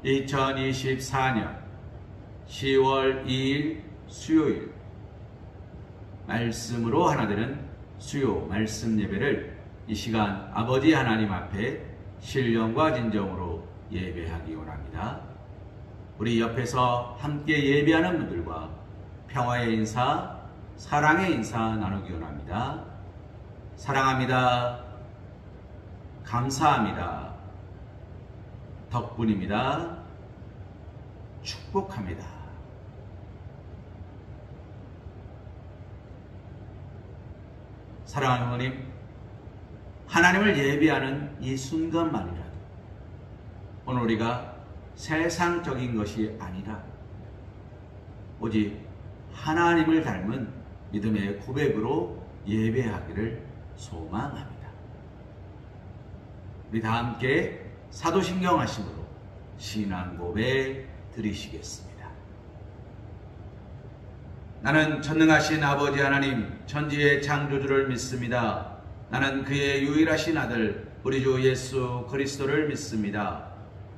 2024년 10월 2일 수요일 말씀으로 하나 되는 수요 말씀 예배를 이 시간 아버지 하나님 앞에 신령과 진정으로 예배하기 원합니다. 우리 옆에서 함께 예배하는 분들과 평화의 인사, 사랑의 인사 나누기 원합니다. 사랑합니다. 감사합니다. 덕분입니다. 축복합니다. 사랑하는 어머님, 하나님을 예배하는 이 순간만이라도 오늘 우리가 세상적인 것이 아니라 오직 하나님을 닮은 믿음의 고백으로 예배하기를 소망합니다. 우리 다 함께 사도신경 하심으로 신앙 고백 드리시겠습니다. 나는 전능하신 아버지 하나님 천지의 창조주를 믿습니다. 나는 그의 유일하신 아들 우리 주 예수 그리스도를 믿습니다.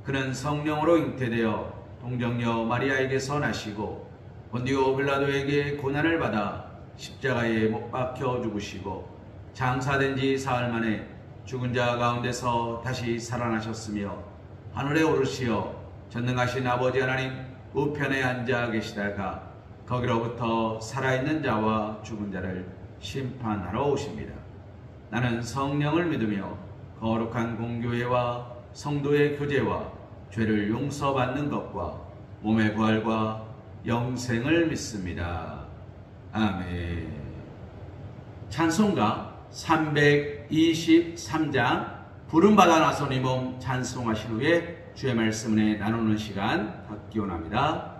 그는 성령으로 잉태되어 동정녀 마리아에게서 나시고 본디오 빌라도에게 고난을 받아 십자가에 못 박혀 죽으시고 장사된 지 사흘 만에 죽은 자 가운데서 다시 살아나셨으며 하늘에 오르시어 전능하신 아버지 하나님 우편에 앉아 계시다가 거기로부터 살아있는 자와 죽은 자를 심판하러 오십니다. 나는 성령을 믿으며 거룩한 공교회와 성도의 교제와 죄를 용서받는 것과 몸의 부활과 영생을 믿습니다. 아멘. 찬송가 323장 부름받아 나선 이 몸 찬송하신 후에 주의 말씀을 나누는 시간 갖기 원합니다.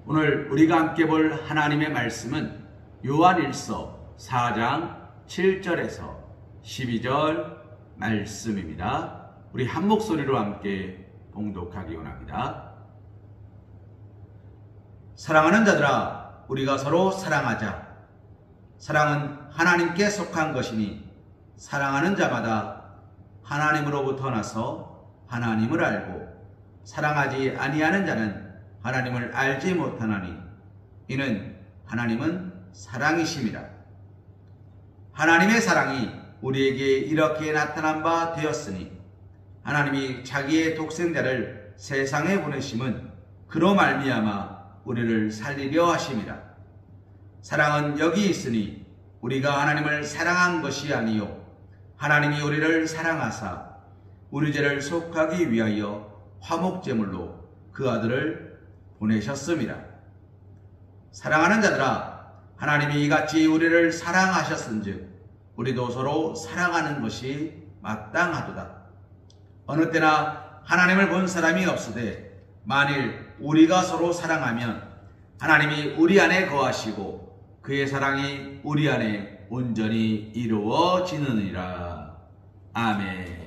오늘 우리가 함께 볼 하나님의 말씀은 요한일서 4장 7절에서 12절 말씀입니다. 우리 한 목소리로 함께 봉독하기 원합니다. 사랑하는 자들아, 우리가 서로 사랑하자. 사랑은 하나님께 속한 것이니 사랑하는 자마다 하나님으로부터 나서 하나님을 알고 사랑하지 아니하는 자는 하나님을 알지 못하나니 이는 하나님은 사랑이심이라. 하나님의 사랑이 우리에게 이렇게 나타난 바 되었으니 하나님이 자기의 독생자를 세상에 보내심은 그로 말미암아 우리를 살리려 하심이라. 사랑은 여기 있으니 우리가 하나님을 사랑한 것이 아니요 하나님이 우리를 사랑하사 우리 죄를 속하기 위하여 화목제물로 그 아들을 보내셨음이라. 사랑하는 자들아, 하나님이 이같이 우리를 사랑하셨은즉 우리도 서로 사랑하는 것이 마땅하도다. 어느 때나 하나님을 본 사람이 없으되 만일 우리가 서로 사랑하면 하나님이 우리 안에 거하시고 그의 사랑이 우리 안에 온전히 이루어지느니라. 아멘.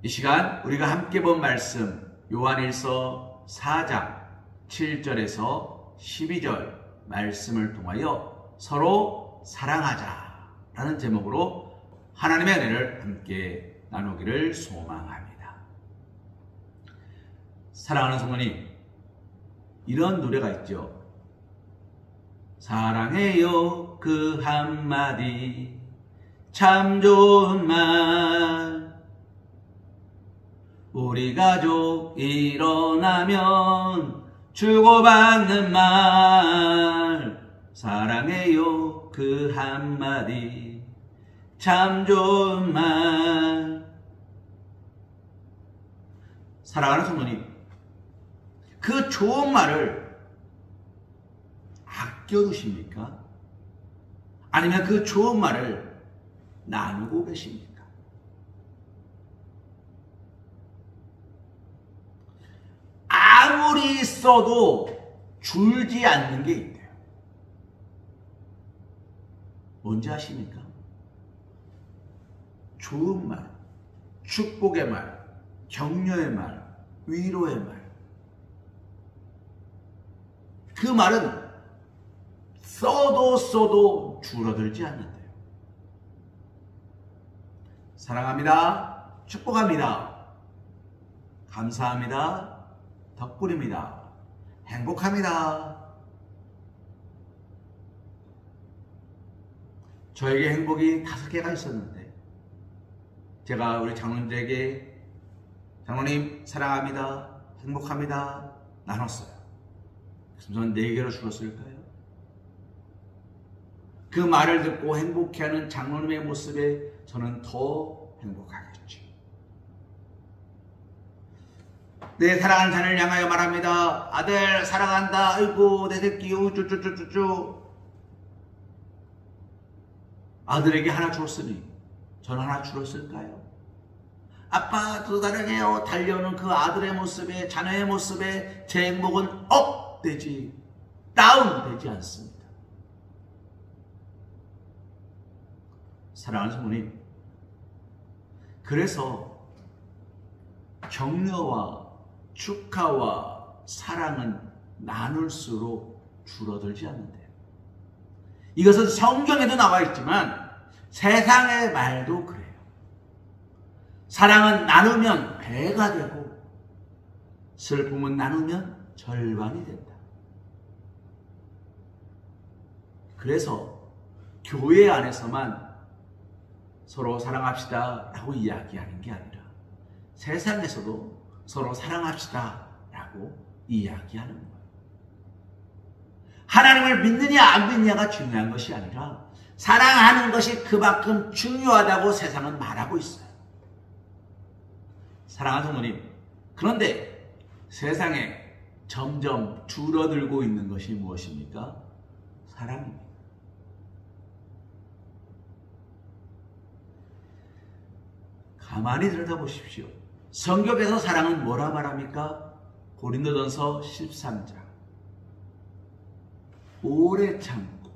이 시간 우리가 함께 본 말씀 요한일서 4장 7절에서 12절 말씀을 통하여 서로 사랑하자라는 제목으로 하나님의 은혜를 함께 나누기를 소망합니다. 사랑하는 성도님, 이런 노래가 있죠. 사랑해요 그 한마디 참 좋은 말, 우리 가족 일어나면 주고받는 말, 사랑해요 그 한마디 참 좋은 말. 사랑하는 성도님, 그 좋은 말을 아껴두십니까? 아니면 그 좋은 말을 나누고 계십니까? 아무리 써도 줄지 않는 게 있대요. 뭔지 아십니까? 좋은 말, 축복의 말, 격려의 말, 위로의 말. 그 말은 써도 줄어들지 않는데요. 사랑합니다. 축복합니다. 감사합니다. 덕분입니다. 행복합니다. 저에게 행복이 5개가 있었는데 제가 우리 장로님들에게 장로님 사랑합니다. 행복합니다. 나눴어요. 그래서 저는 4개로 줄었을까요? 그 말을 듣고 행복해하는 장로님의 모습에 저는 더 행복하겠죠. 내 사랑하는 자를 향하여 말합니다. 아들 사랑한다. 아이고 내 새끼 우쭈쭈쭈쭈쭈. 아들에게 하나 줬으니 저는 하나 줄었을까요? 아빠도 사랑해요. 달려오는 그 아들의 모습에, 자녀의 모습에 제 행복은 업되지, 다운되지 않습니다. 사랑하는 성도님, 그래서 격려와 축하와 사랑은 나눌수록 줄어들지 않는데요. 이것은 성경에도 나와 있지만 세상의 말도 그래요. 사랑은 나누면 배가 되고 슬픔은 나누면 절반이 된다. 그래서 교회 안에서만 서로 사랑합시다 라고 이야기하는 게 아니라 세상에서도 서로 사랑합시다 라고 이야기하는 거예요. 하나님을 믿느냐 안 믿느냐가 중요한 것이 아니라 사랑하는 것이 그만큼 중요하다고 세상은 말하고 있어요. 사랑하는 성도님, 그런데 세상에 점점 줄어들고 있는 것이 무엇입니까? 사랑입니다. 가만히 들여다보십시오. 성경에서 사랑은 뭐라 말합니까? 고린도전서 13장. 오래 참고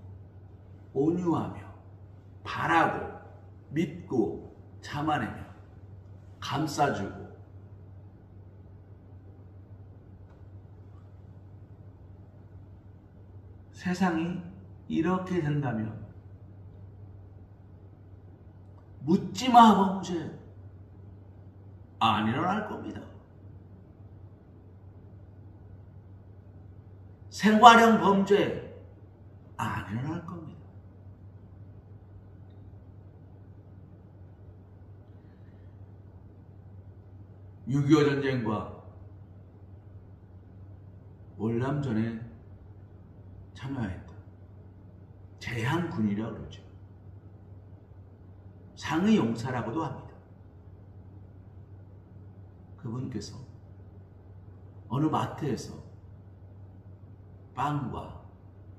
온유하며 바라고 믿고 참아내며 감싸주고 세상이 이렇게 된다면 묻지마 범죄 안 일어날 겁니다. 생활형 범죄 안 일어날 겁니다. (6.25) 전쟁과 월남전에 참여했다. 제한군이라고 그러죠. 상의 용사라고도 합니다. 그분께서 어느 마트에서 빵과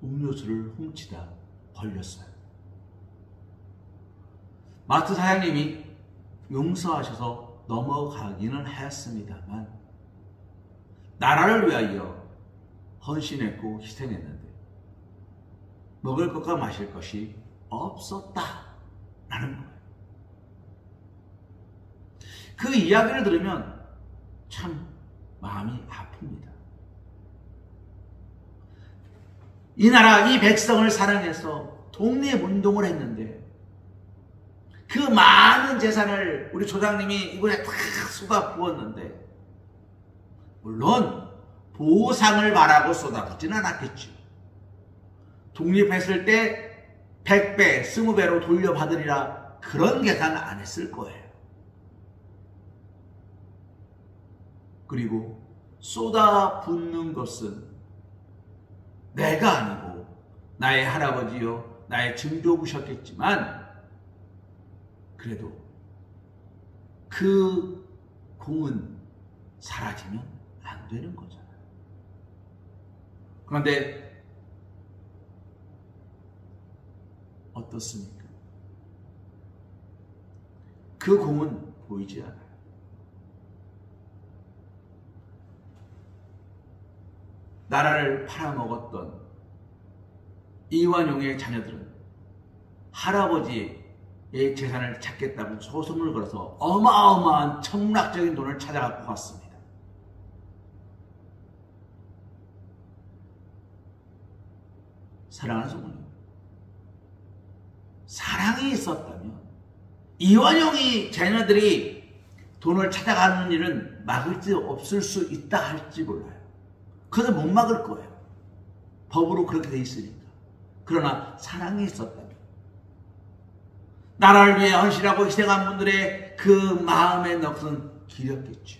음료수를 훔치다 걸렸어요. 마트 사장님이 용서하셔서 넘어가기는 하였습니다만 나라를 위하여 헌신했고 희생했는데 먹을 것과 마실 것이 없었다라는 거예요. 그 이야기를 들으면 참 마음이 아픕니다. 이 나라, 이 백성을 사랑해서 독립운동을 했는데 그 많은 재산을 우리 조상님이 이곳에 다 쏟아부었는데 물론 보상을 바라고 쏟아붓지는 않았겠죠. 독립했을 때 100배, 20배로 돌려받으리라 그런 계산 안 했을 거예요. 그리고 쏟아붓는 것은 내가 아니고 나의 할아버지요 나의 증조부셨겠지만 그래도 그 공은 사라지면 안 되는 거잖아요. 그런데 어떻습니까? 그 공은 보이지 않아요. 나라를 팔아먹었던 이완용의 자녀들은 할아버지의 재산을 찾겠다고 소송을 걸어서 어마어마한 천문학적인 돈을 찾아갖고 왔습니다. 사랑하는 성도님, 사랑이 있었다면 이완용이 자녀들이 돈을 찾아가는 일은 막을 수 없을 수 있다 할지 몰라요. 그래서 못 막을 거예요. 법으로 그렇게 돼 있으니까. 그러나 사랑이 있었다면 나라를 위해 헌신하고 희생한 분들의 그 마음의 넋은 길었겠죠.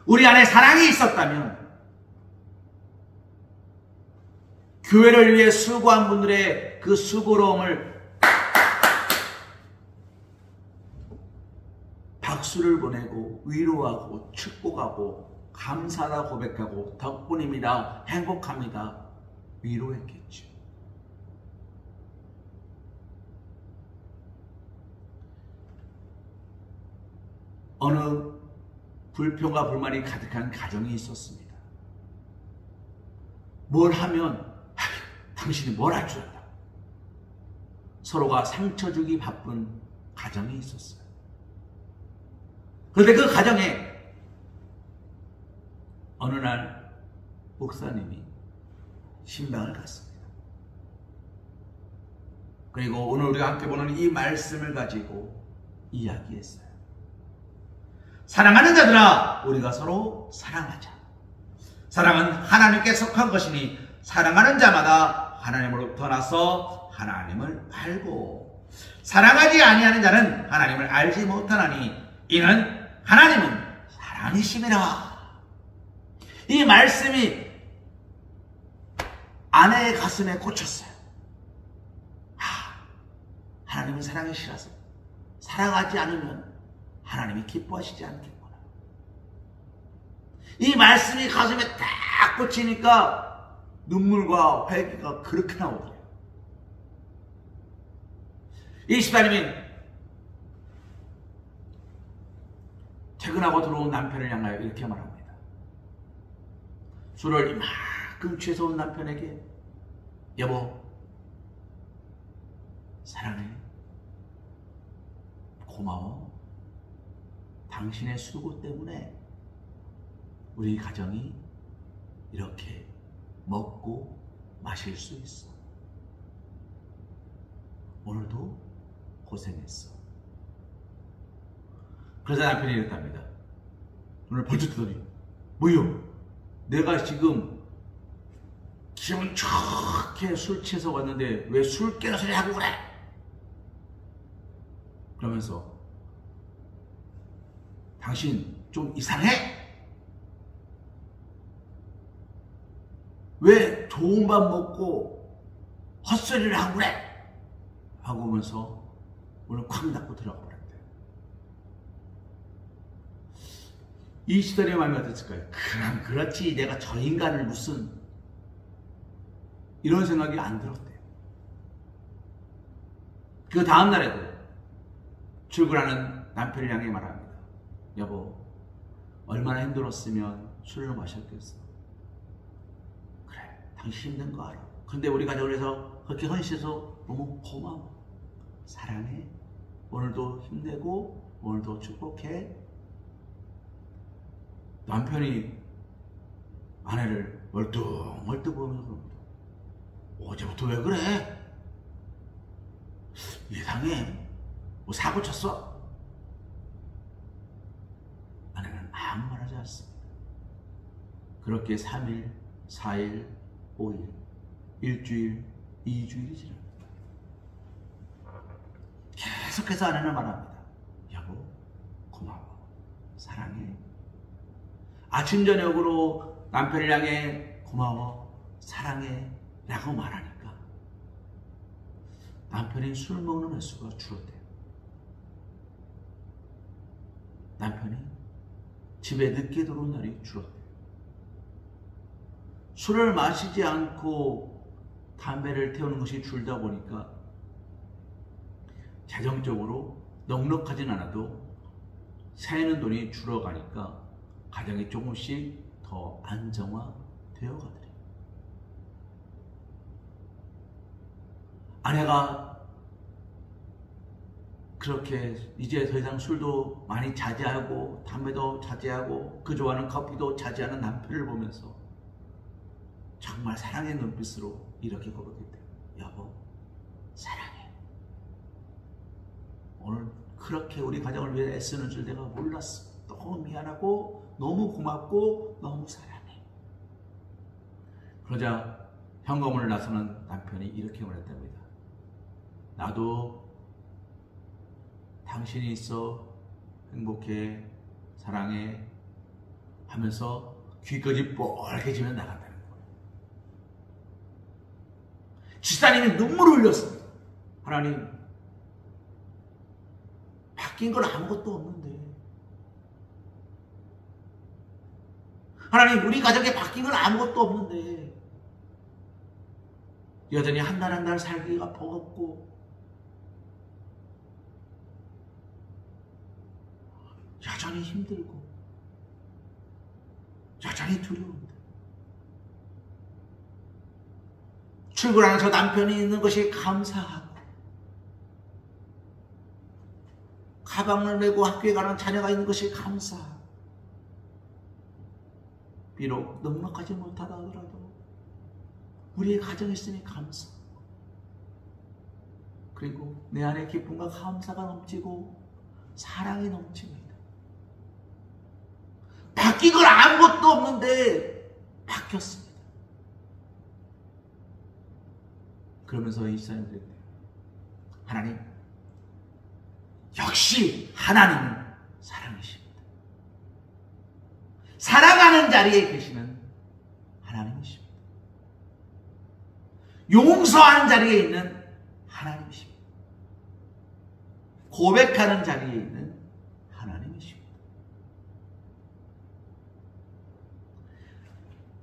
우리 안에 사랑이 있었다면 교회를 위해 수고한 분들의 그 수고로움을 박수를 보내고 위로하고 축복하고 감사하다 고백하고 덕분입니다. 행복합니다. 위로했겠죠. 어느 불평과 불만이 가득한 가정이 있었습니다. 뭘 하면 당신이 뭘 할 줄 알아. 서로가 상처 주기 바쁜 가정이 있었어요. 그런데 그 가정에 어느 날 목사님이 신방을 갔습니다. 그리고 오늘 우리가 함께 보는 이 말씀을 가지고 이야기했어요. 사랑하는 자들아, 우리가 서로 사랑하자. 사랑은 하나님께 속한 것이니 사랑하는 자마다 하나님으로부터 나서 하나님을 알고 사랑하지 아니하는 자는 하나님을 알지 못하나니 이는 하나님은 사랑이심이라. 이 말씀이 아내의 가슴에 꽂혔어요. 하나님은 사랑이시라서 사랑하지 않으면 하나님이 기뻐하시지 않겠구나. 이 말씀이 가슴에 딱 꽂히니까 눈물과 회개가 그렇게 나오더래요. 이 집사님이 퇴근하고 들어온 남편을 향하여 이렇게 말합니다. 술을 이만큼 취해서 온 남편에게 여보 사랑해, 고마워, 당신의 수고 때문에 우리 가정이 이렇게 먹고 마실 수 있어. 오늘도 고생했어. 그러자 남편이 이렇게 합니다. 눈을 번쩍 뜨더니 뭐요? 내가 지금 기분 좋게 술 취해서 왔는데 왜 술 깨는 소리 하고 그래? 그러면서 당신 좀 이상해? 왜 좋은 밥 먹고 헛소리를 하고 그래? 하고 오면서 문을 쾅 닫고 들어가 버렸대. 이 시달의 마음이 어땠을까요? 그럼 그렇지, 내가 저 인간을 무슨, 이런 생각이 안 들었대요. 그 다음날에도 출근하는 남편을 향해 말합니다. 여보, 얼마나 힘들었으면 술을 마셨겠어. 그래, 당신 힘든 거 알아. 근데 우리 가족을 위해서 그렇게 헌신해서 너무 고마워. 사랑해. 오늘도 힘내고 오늘도 축복해. 남편이 아내를 멀뚱멀뚱 보면서 그럽니다. 어제부터 왜 그래? 이상해. 뭐 사고 쳤어? 아내는 아무 말 하지 않습니다. 그렇게 3일, 4일, 5일, 일주일, 2주일이 지납니다. 계속해서 아내는 말합니다. 여보, 고마워. 사랑해. 아침 저녁으로 남편을 향해 고마워, 사랑해 라고 말하니까 남편이 술 먹는 횟수가 줄었대요. 남편이 집에 늦게 들어온 날이 줄었대요. 술을 마시지 않고 담배를 태우는 것이 줄다 보니까 재정적으로 넉넉하진 않아도 새는 돈이 줄어가니까 가정이 조금씩 더 안정화되어 가더래요. 아내가 그렇게 이제 더 이상 술도 많이 자제하고 담배도 자제하고 그 좋아하는 커피도 자제하는 남편을 보면서 정말 사랑의 눈빛으로 이렇게 고백했대요. 여보, 사랑해. 오늘 그렇게 우리 가정을 위해 애쓰는 줄 내가 몰랐어. 너무 미안하고 너무 고맙고 너무 사랑해. 그러자 현관문을 나서는 남편이 이렇게 말했답니다. 나도 당신이 있어 행복해, 사랑해 하면서 귀까지 뻘개지면 나간다는 거예요. 집사님이 눈물을 흘렸습니다. 하나님, 바뀐 건 아무것도 없는데, 하나님, 우리 가정에 바뀐 건 아무것도 없는데 여전히 한 날 한 날 살기가 버겁고 여전히 힘들고 여전히 두려운데 출근하는 저 남편이 있는 것이 감사하고 가방을 메고 학교에 가는 자녀가 있는 것이 감사하고 비록 넉넉하지 못하다 하더라도 우리의 가정이 있으니 감사. 그리고 내 안에 기쁨과 감사가 넘치고 사랑이 넘칩니다. 바뀐 건 아무것도 없는데 바뀌었습니다. 그러면서 이 사람들이 하나님, 역시 하나님은 사랑이십니다. 사랑하는 자리에 계시는 하나님이십니다. 용서하는 자리에 있는 하나님이십니다. 고백하는 자리에 있는 하나님이십니다.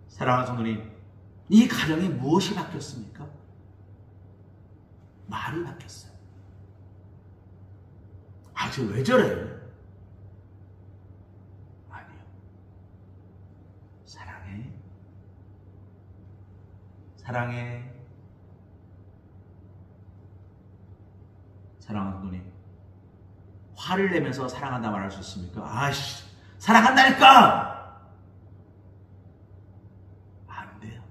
사랑하는 성도님, 이 가정이 무엇이 바뀌었습니까? 말이 바뀌었어요. 아, 저 왜 저래? 사랑해. 사랑하는 분이 화를 내면서 사랑한다 말할 수 있습니까? 아씨, 사랑한다니까! 안 돼요.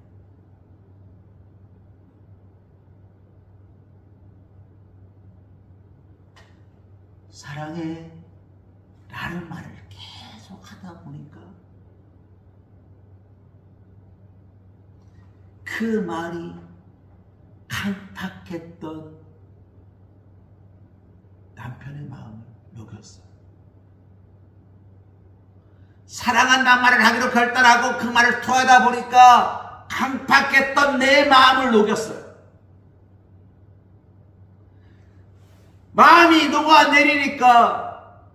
사랑해 라는 말을 계속 하다 보니까 그 말이 강팍했던 남편의 마음을 녹였어요. 사랑한다는 말을 하기로 결단하고 그 말을 토하다 보니까 강팍했던 내 마음을 녹였어요. 마음이 녹아내리니까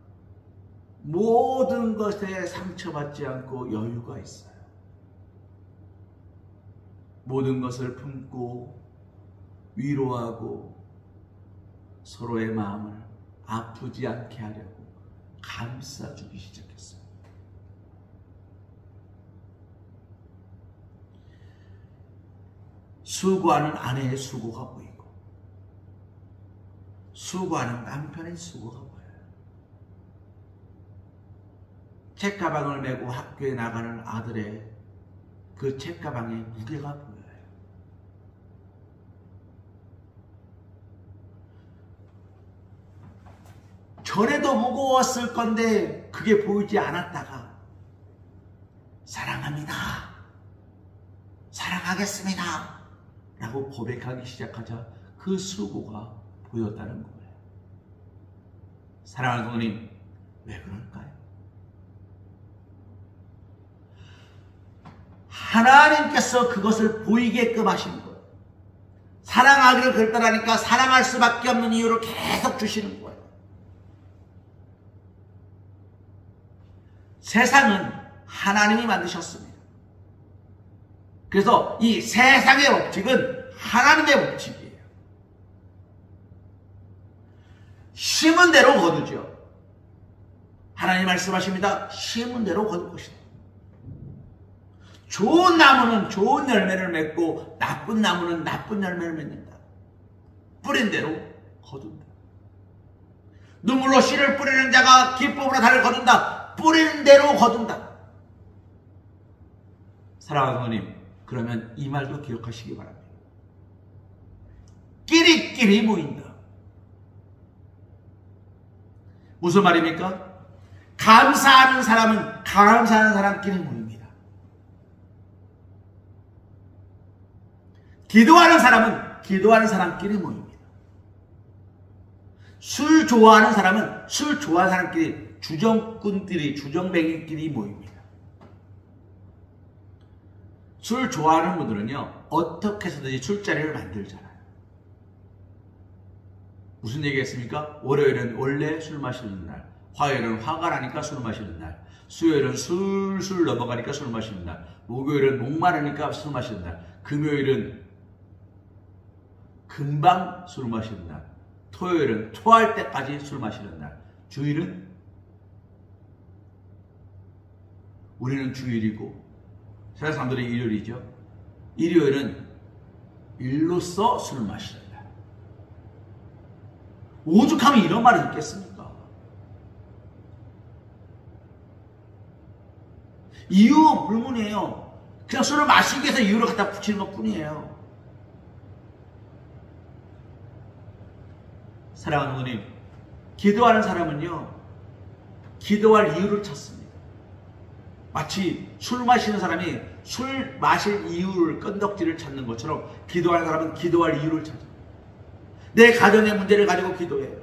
모든 것에 상처받지 않고 여유가 있어요. 모든 것을 품고 위로하고 서로의 마음을 아프지 않게 하려고 감싸주기 시작했어요. 수고하는 아내의 수고가 보이고 수고하는 남편의 수고가 보여요. 책가방을 메고 학교에 나가는 아들의 그 책가방의 무게가 보여요. 전에도 무거웠을 건데 그게 보이지 않았다가 사랑합니다, 사랑하겠습니다 라고 고백하기 시작하자 그 수고가 보였다는 거예요. 사랑하는 부모님, 왜 그럴까요? 하나님께서 그것을 보이게끔 하신 거예요. 사랑하기를 결단하니까 사랑할 수밖에 없는 이유를 계속 주시는 거예요. 세상은 하나님이 만드셨습니다. 그래서 이 세상의 법칙은 하나님의 법칙이에요. 심은 대로 거두죠. 하나님 말씀하십니다. 심은 대로 거둘 것이다. 좋은 나무는 좋은 열매를 맺고 나쁜 나무는 나쁜 열매를 맺는다. 뿌린 대로 거둔다. 눈물로 씨를 뿌리는 자가 기쁨으로 달을 거둔다. 뿌리는 대로 거둔다. 사랑하는 어머님, 그러면 이 말도 기억하시기 바랍니다. 끼리끼리 모인다. 무슨 말입니까? 감사하는 사람은 감사하는 사람끼리 모입니다. 기도하는 사람은 기도하는 사람끼리 모입니다. 술 좋아하는 사람은 술 좋아하는 사람끼리, 주정꾼끼리, 주정뱅이끼리 모입니다. 술 좋아하는 분들은요, 어떻게 해서든지 술자리를 만들잖아요. 무슨 얘기했습니까? 월요일은 원래 술 마시는 날, 화요일은 화가 나니까 술 마시는 날, 수요일은 술술 넘어가니까 술 마시는 날, 목요일은 목마르니까 술 마시는 날, 금요일은 금방 술 마시는 날, 토요일은 토할 때까지 술 마시는 날, 주일은 우리는 주일이고 세상 사람들이 일요일이죠. 일요일은 일로써 술 마시는 날. 오죽하면 이런 말이 있겠습니까? 이유 불문이에요. 그냥 술을 마시기 위해서 이유를 갖다 붙이는 것 뿐이에요. 사랑하는 어머님, 기도하는 사람은요, 기도할 이유를 찾습니다. 마치 술 마시는 사람이 술 마실 이유를, 건덕지를 찾는 것처럼 기도하는 사람은 기도할 이유를 찾아요. 내 가정의 문제를 가지고 기도해요.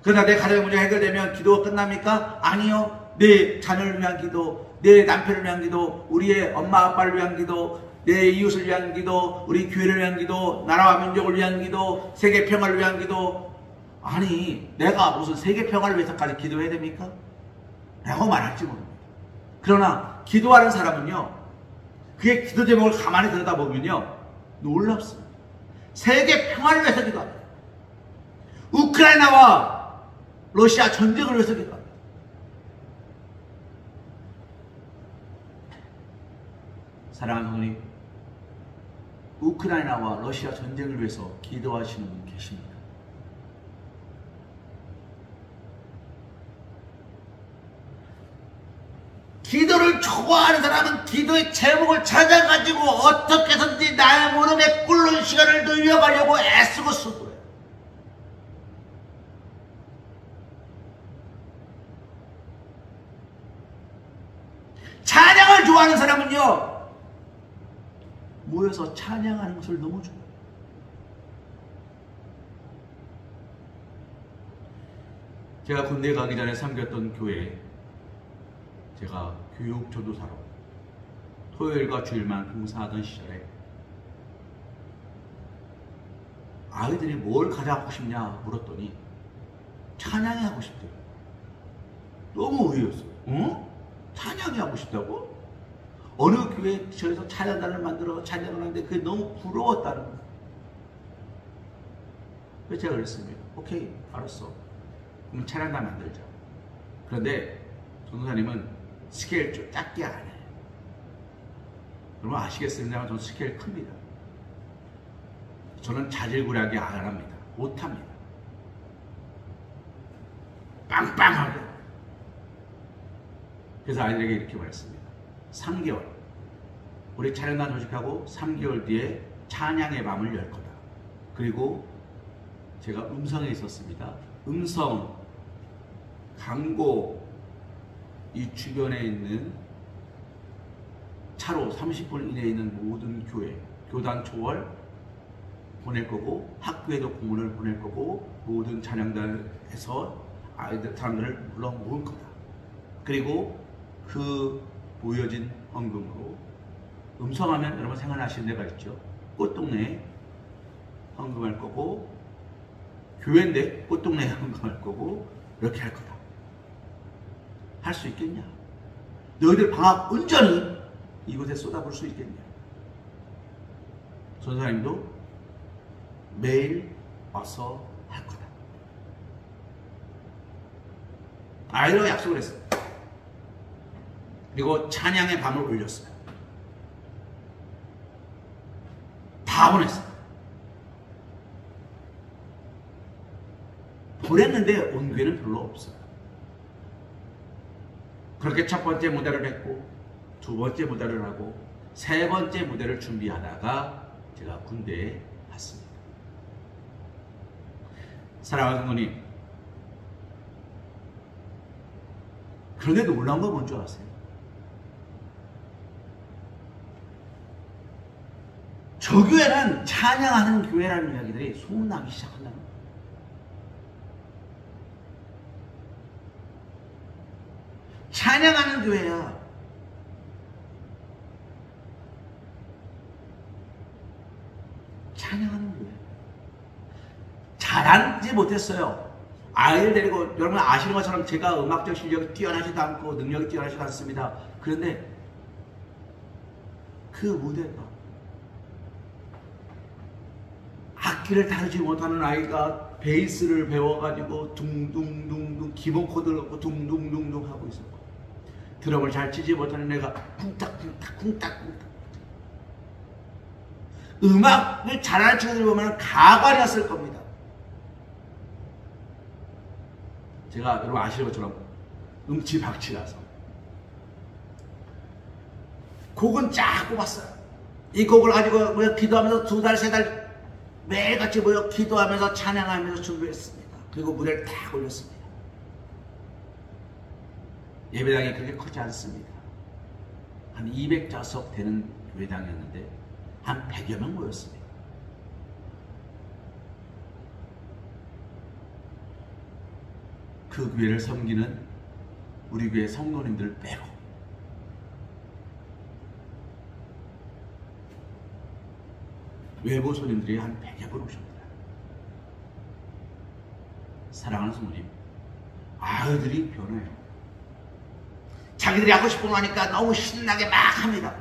그러나 내 가정의 문제가 해결되면 기도가 끝납니까? 아니요. 내 자녀를 위한 기도, 내 남편을 위한 기도, 우리의 엄마 아빠를 위한 기도, 내 이웃을 위한 기도, 우리 교회를 위한 기도, 나라와 민족을 위한 기도, 세계 평화를 위한 기도. 아니, 내가 무슨 세계 평화를 위해서까지 기도해야 됩니까? 라고 말할지 모릅니다. 그러나 기도하는 사람은요, 그의 기도 제목을 가만히 들여다보면요, 놀랍습니다. 세계 평화를 위해서 기도합니다. 우크라이나와 러시아 전쟁을 위해서 기도합니다. 사랑하는 어머니, 우크라이나와 러시아 전쟁을 위해서 기도하시는 분 계십니다. 기도를 좋아하는 사람은 기도의 제목을 찾아가지고 어떻게 해서든지 나의 무릎에 꿇는 시간을 늘려가려고 애쓰고 수고해요. 찬양을 좋아하는 사람은요, 모여서 찬양하는 것을 너무 좋아해요. 제가 군대 가기 전에 섬겼던 교회에 제가 교육 전도사로 토요일과 주일만 봉사하던 시절에 아이들이 뭘 가져가고 싶냐 물었더니 찬양이 하고 싶대요. 너무 의외였어요. 응? 찬양이 하고 싶다고? 어느 교회 저에서 찬양단을 만들어 찬양을 하는데 그게 너무 부러웠다는 거예요. 그래서 제가 그랬습니다. 오케이, 알았어. 그럼 찬양단 만들자. 그런데 전도사님은 스케일 좀 작게 안 해요. 여러분 아시겠습니다만 저는 스케일 큽니다. 저는 자질구레하게 안 합니다. 못합니다. 빵빵하게. 그래서 아이들에게 이렇게 말했습니다. 3개월. 우리 찬양단 조직하고 3개월 뒤에 찬양의 밤을 열 거다. 그리고 제가 음성에 있었습니다. 음성, 강고, 이 주변에 있는 차로 30분 이내에 있는 모든 교회, 교단 초월 보낼 거고, 학교에도 공문을 보낼 거고, 모든 찬양단에서 아이들, 사람들을 불러 모을 거다. 그리고 그 모여진 헌금으로, 음성하면 여러분 생각나시는 데가 있죠. 꽃동네에 헌금할 거고, 교회인데 꽃동네에 헌금할 거고, 이렇게 할 거다. 할 수 있겠냐? 너희들 방학 온전히 이곳에 쏟아볼 수 있겠냐? 전사님도 매일 와서 할 거다. 아이들과 약속을 했어요. 그리고 찬양의 밤을 올렸어요. 다 보냈어요. 보냈는데 온 교회는 별로 없어요. 그렇게 첫 번째 무대를 했고, 두 번째 무대를 하고, 세 번째 무대를 준비하다가 제가 군대에 갔습니다. 사랑하는 성도님, 그런데 놀라운 건 뭔지 아세요? 저 교회는 찬양하는 교회라는 이야기들이 소문나기 시작한다는 거예요. 찬양하는 교회야. 찬양하는 교회. 잘하지 못했어요. 아이를 데리고, 여러분 아시는 것처럼 제가 음악적 실력이 뛰어나지도 않고 능력이 뛰어나지도 않습니다. 그런데 그 무대가 악기를 다루지 못하는 아이가 베이스를 배워가지고 둥둥둥둥 기본 코드를 넣고 둥둥둥둥 하고 있었고, 드럼을 잘 치지 못하는 애가 쿵딱쿵딱 음악을 잘하는 친구들 보면 가관이었을 겁니다. 제가 여러분 아시는 것처럼 음치박치라서 곡은 쫙 뽑았어요. 이 곡을 가지고 모여 기도하면서 2달, 3달 매일같이 모여 기도하면서 찬양하면서 준비했습니다. 그리고 무대를 딱 올렸습니다. 예배당이 그렇게 크지 않습니다. 한 200좌석 되는 예배당이었는데 한 100여 명 모였습니다. 그 교회를 섬기는 우리 교회 성도님들 빼고 외부 손님들이 한 100여 분 오십니다. 사랑하는 성도님, 아이들이 변해요. 자기들이 하고 싶은 거 하니까 너무 신나게 막 합니다.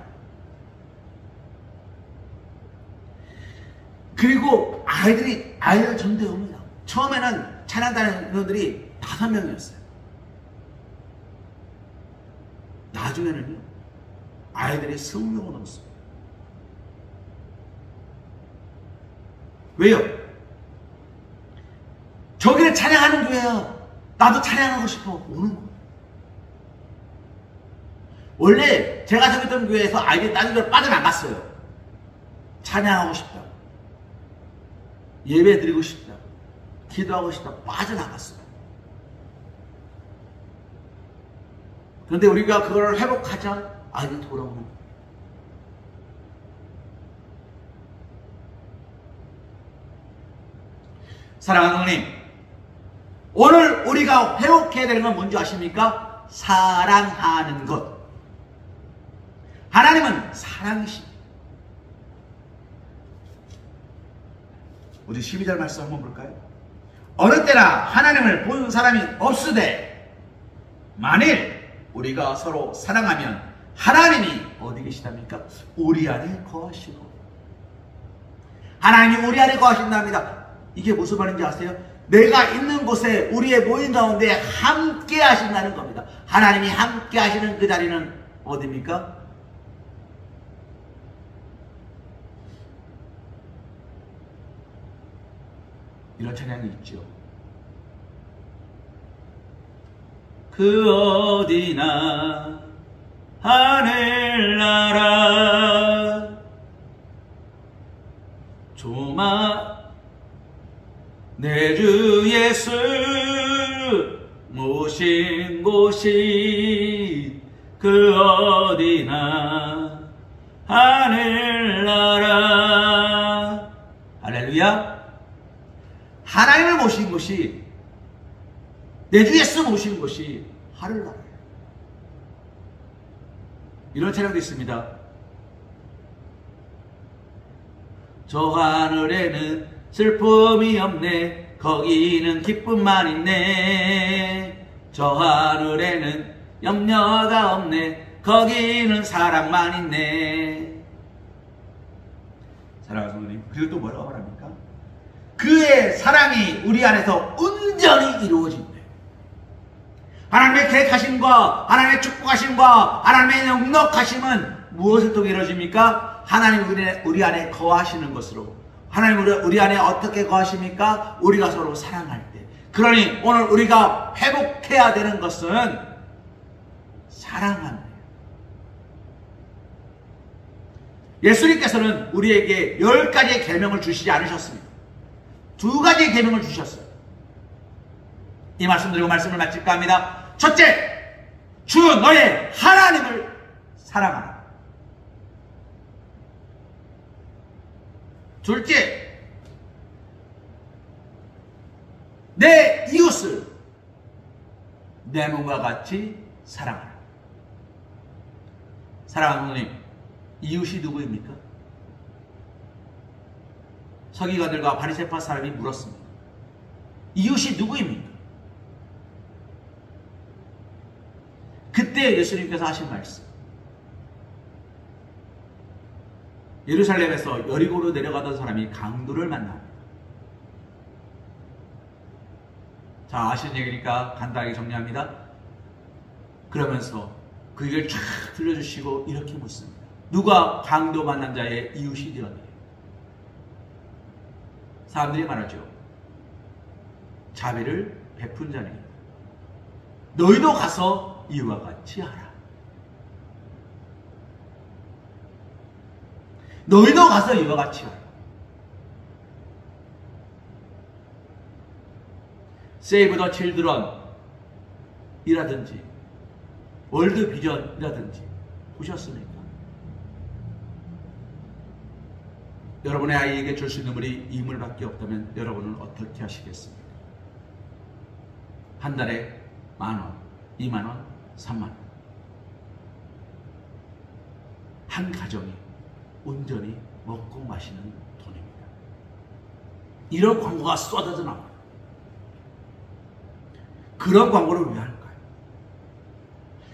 그리고 아이들 전대옵니다. 처음에는 찬양단의 인원들이 5명이었어요. 나중에는요, 아이들이 20명을 넘었어요. 왜요? 저기는 찬양하는 교회야. 나도 찬양하고 싶어. 오는 거예요. 원래 제가 섬겼던 교회에서 아이들이 다른 교회로 빠져나갔어요. 찬양하고 싶다, 예배 드리고 싶다, 기도하고 싶다, 빠져나갔어요. 그런데 우리가 그걸 회복하자 아이들 돌아오는 거예요. 사랑하는 어머님, 오늘 우리가 회복해야 되는 건 뭔지 아십니까? 사랑하는 것. 하나님은 사랑이십니다. 우리 12절 말씀 한번 볼까요? 어느 때나 하나님을 본 사람이 없으되 만일 우리가 서로 사랑하면 하나님이 어디 계시답니까? 우리 안에 거하시고. 하나님이 우리 안에 거하신답니다. 이게 무슨 말인지 아세요? 내가 있는 곳에 우리의 모임 가운데 함께 하신다는 겁니다. 하나님이 함께 하시는 그 자리는 어디입니까? 이런 찬양이 있죠. 그 어디나 하늘나라 조마 내 주 예수 모신 곳이 그 어디나 하늘나라. 할렐루야. 하나님을 모신 곳이, 내 주 예수 모신 곳이 하늘나라예요. 이런 찬양도 있습니다. 저 하늘에는 슬픔이 없네, 거기는 기쁨만 있네. 저 하늘에는 염려가 없네, 거기는 사랑만 있네. 사랑하는 성도님, 그리고 또 뭐라고 말합니까? 그의 사랑이 우리 안에서 온전히 이루어진대. 하나님의 계획하심과 하나님의 축복하심과 하나님의 넉넉하심은 무엇을 통해 이루어집니까? 하나님 우리 안에 거하시는 것으로. 하나님 우리 안에 어떻게 거하십니까? 우리가 서로 사랑할 때. 그러니 오늘 우리가 회복해야 되는 것은 사랑하는 거예요. 예수님께서는 우리에게 10가지의 계명을 주시지 않으셨습니다. 2가지의 계명을 주셨어요. 이 말씀 드리고 말씀을 마칠까 합니다. 첫째, 주 너의 하나님을 사랑하라. 둘째, 내 이웃을 내 몸과 같이 사랑하라. 사랑하는 어머님, 이웃이 누구입니까? 서기관들과 바리새파 사람이 물었습니다. 이웃이 누구입니까? 그때 예수님께서 하신 말씀. 예루살렘에서 여리고로 내려가던 사람이 강도를 만납니다. 자, 아시는 얘기니까 간단하게 정리합니다. 그러면서 그 얘기를 쫙 들려주시고 이렇게 묻습니다. 누가 강도 만난 자의 이웃이 되었니? 사람들이 말하죠. 자비를 베푼 자니 너희도 가서 이와 같이 하라. 너희도 가서 이와 같이 하라. 세이브 더 칠드런이라든지 월드 비전이라든지 보셨습니까? 여러분의 아이에게 줄 수 있는 물이 이 물밖에 없다면 여러분은 어떻게 하시겠습니까? 한 달에 10,000원, 20,000원, 30,000원. 한 가정이 온전히 먹고 마시는 돈입니다. 이런 광고가 쏟아져 나와요. 그런 광고를 왜 할까요?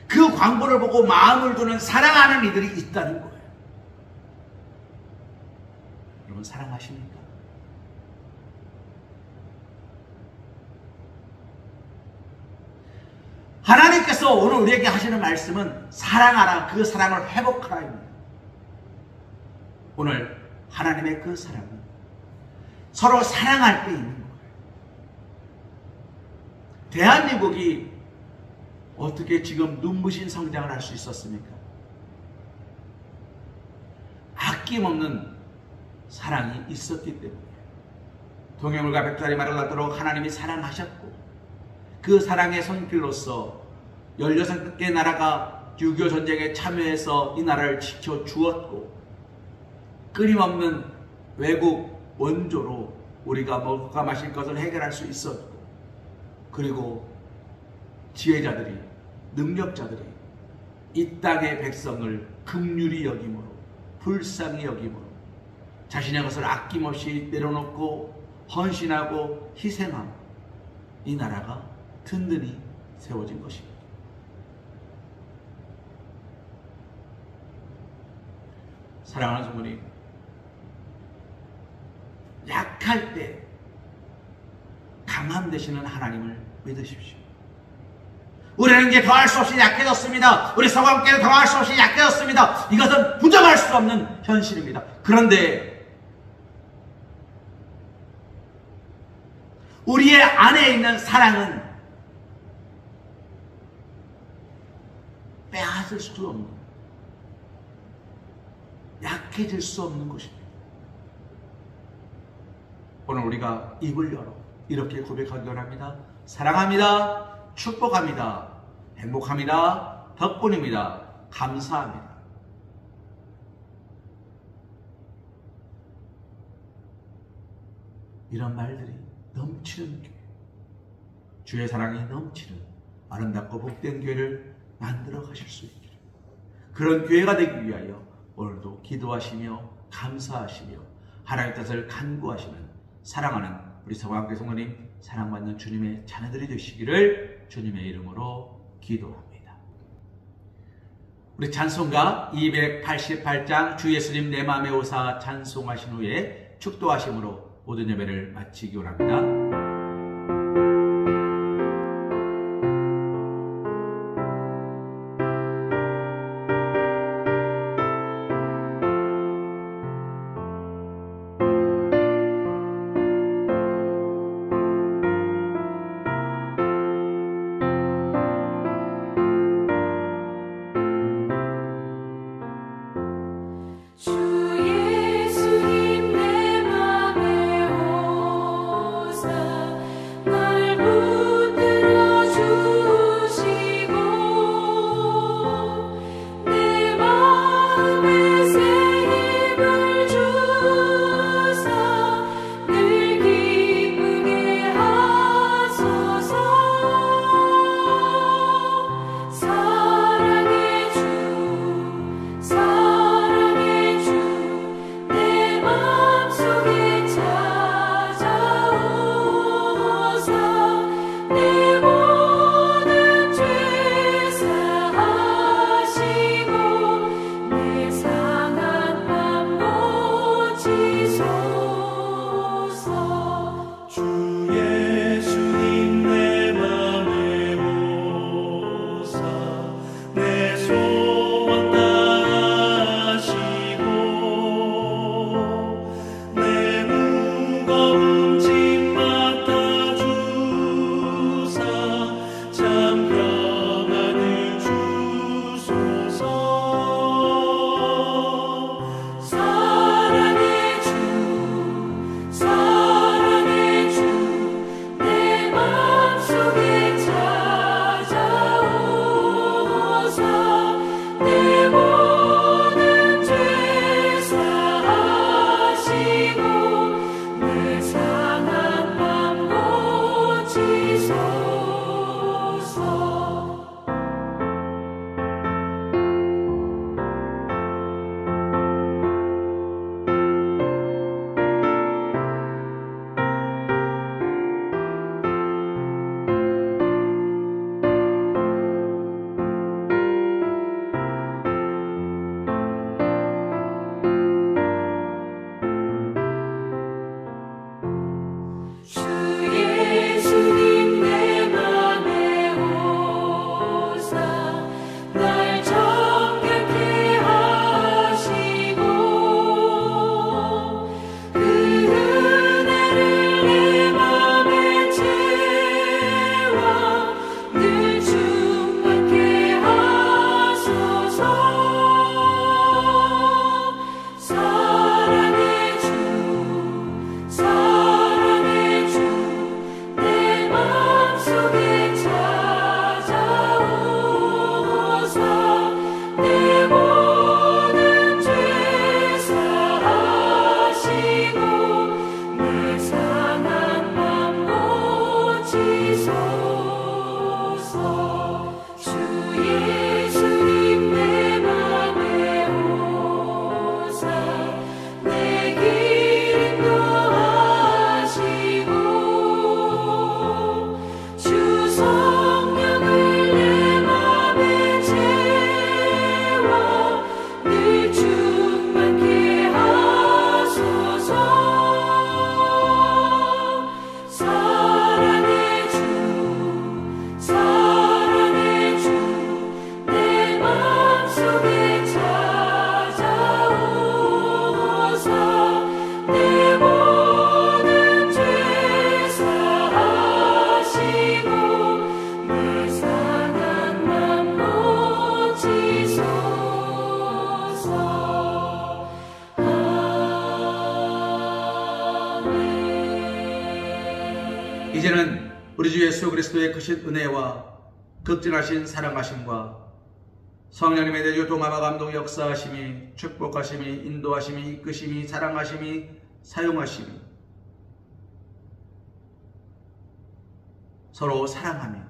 그 광고를 보고 마음을 두는 사랑하는 이들이 있다는 거예요. 여러분 사랑하십니까? 하나님께서 오늘 우리에게 하시는 말씀은 사랑하라, 그 사랑을 회복하라입니다. 오늘 하나님의 그 사랑은 서로 사랑할 때 있는 거예요. 대한민국이 어떻게 지금 눈부신 성장을 할 수 있었습니까? 아낌없는 사랑이 있었기 때문에. 동해물과 백달이 말을 낳도록 하나님이 사랑하셨고 그 사랑의 손길로서 16개 나라가 6.25 전쟁에 참여해서 이 나라를 지켜주었고, 끊임없는 외국 원조로 우리가 먹을까 마실 것을 해결할 수 있었고, 그리고 지혜자들이, 능력자들이 이 땅의 백성을 긍휼히 여김으로, 불쌍히 여김으로 자신의 것을 아낌없이 내려놓고 헌신하고 희생함, 이 나라가 든든히 세워진 것입니다. 사랑하는 성도님, 약할 때 강함 되시는 하나님을 믿으십시오. 우리는 이제 더할 수 없이 약해졌습니다. 우리 서방께는 더할 수 없이 약해졌습니다. 이것은 부정할 수 없는 현실입니다. 그런데 우리의 안에 있는 사랑은 빼앗을 수 없는, 약해질 수 없는 것입니다. 오늘 우리가 입을 열어 이렇게 고백하기 원합니다. 사랑합니다. 축복합니다. 행복합니다. 덕분입니다. 감사합니다. 이런 말들이 넘치는 교회, 주의 사랑이 넘치는 아름답고 복된 교회를 만들어 가실 수 있기를, 그런 교회가 되기 위하여 오늘도 기도하시며 감사하시며 하나님의 뜻을 간구하시는 사랑하는 우리 서광교회 성도님, 사랑받는 주님의 자녀들이 되시기를 주님의 이름으로 기도합니다. 우리 찬송가 288장 주 예수님 내 맘에 오사 찬송하신 후에 축도하심으로 모든 예배를 마치기 원합니다. 주 예수님 내 맘에 오사 이제는 우리 주 예수 그리스도의 크신 은혜와 극진하신 사랑하심과 성령님의 대주 동함과 감동 역사하심이 축복하심이 인도하심이 이끄심이 사랑하심이 사용하심이 서로 사랑하며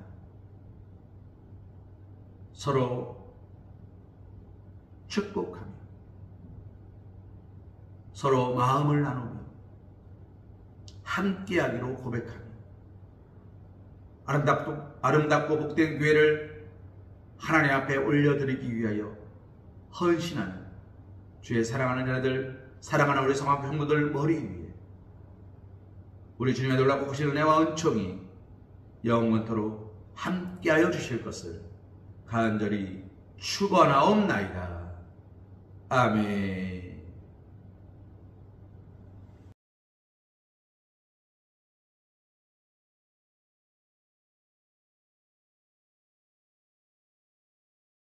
서로 축복하며 서로 마음을 나누며 함께하기로 고백하며 아름답고 복된 교회를 하나님 앞에 올려드리기 위하여 헌신하는 주의 사랑하는 자들, 사랑하는 우리 성학교 성도들 머리 위에 우리 주님의 놀랍고 크신 은혜와 은총이 영원토록 함께하여 주실 것을 간절히 축원하옵나이다. 아멘.